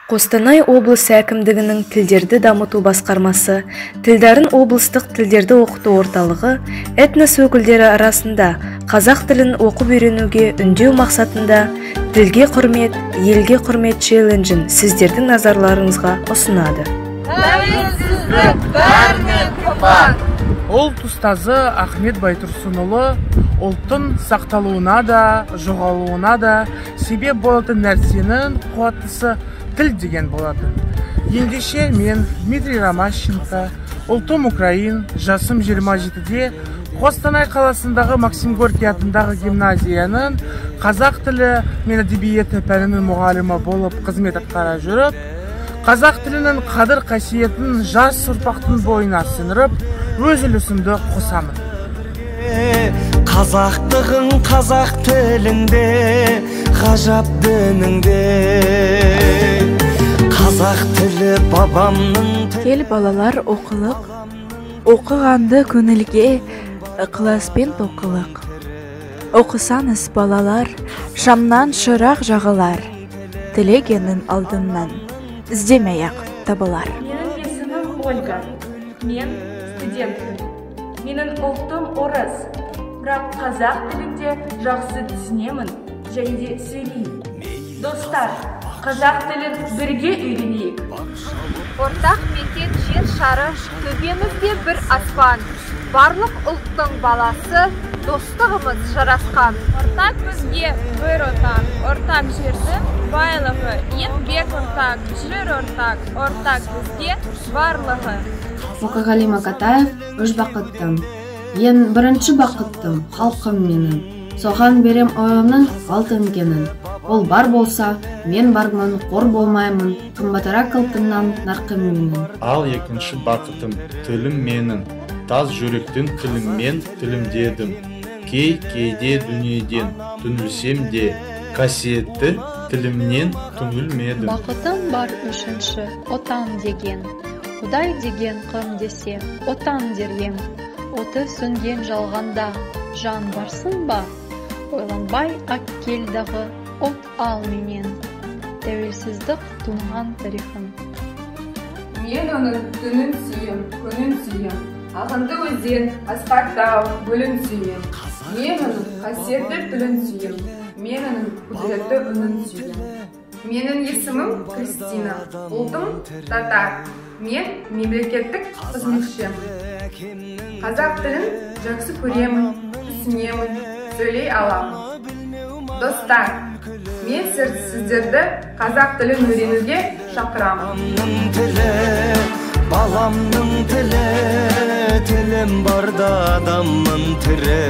Қостанай облысы әкімдігінің тілдерді дамыту басқармасы, тілдарын облыстық тілдерді оқыту орталығы этнос өкілдері арасында қазақ тілін оқып үйренуге үндеу мақсатында тілге құрмет, елге құрмет челленджін сіздердің назарларыңызға ұсынады. Тәуелсіздік бәрінен қымбат. Ұлт ұстазы Ахмет Байтұрсынұлы ұлттың сақталуына да, жоғалуына да себеп болатын нәрсенің қуаттысы тіл деген болатын. Ендеше мен Дмитрий Ромащенко, ұлтым Украин, жасым 27-де Қостанай қаласындағы Максим Горький атындағы гимназияның қазақ тілі мен әдебиеті пәнінің мұғалімі болып қызмет атқара жүріп, қазақ тілінің қадір қасиетін жас ұрпақтың бойына сіңіріп, өз үлесімді қосамын. Қазақтығың қазақ тіліңде, ғажап дініңде. Қазақ тілі бабамның тілі. Кел балалар оқылық, оқығанды көңілге, ықыласпен тоқылық. Оқысаңыз балалар, шамнан шырақ жағылар, тілегеннің алдынан іздемей-ақ табылар. Менің есімім Ольга, мен студентпін. Менің ұлтым орыс, бірақ қазақ тілінде жақсы түсінемін және сөйлеймін. Достар, қазақ тілін бірге үйренейік. Ортақ мекен жер шары, төбемізде бір аспан. Барлық ұлттың баласы, достығымыз жарасқан. Ортақ бізге бір отан, ортақ жердің байлығы, еңбек ортақ, жер ортақ, ортақ бізге барлығы. Мұқағали Мақатаев өз бақыттым. Ен бірінші бақыттым, халқым менің. Соған берем ойымның алтын кенін. Ол бар болса, мен бармын, қор болмаймын, қымбатырақ алтыннан нарқым менің. Ал екінші бақытым, тілім менің. Таз жүректің тіліммен тілімдедім. Кейде дүниеден түңілсем де, қасиетті тілімнен түңілмедім. Бақытым бар үшінші, отан деген. Құдай деген қым десе, отан дерем. Оты сөнген жалғанда, жан барсың ба? Ойланбай ақ келдағы от ал менен. Тәуелсіздік туған тарихын. Мен оның түнін сүйем, күнін сүйем. Ағынды өзен, асқақ тау, гүлін сүйем. Мен оның қасиетті тілін сүйем. Мен оның құдіретті үнін сүйем. Менің есімім Кристина, ұлтым татар. Мен мемлекеттік қызметшім. Қазақ тілін жақсы көремін, түсінемін, сөйлей аламын. Достар, мен сіздерді қазақ тілін үйренуге шақырамын. Баламның тілі, тілім барда адамның тірі.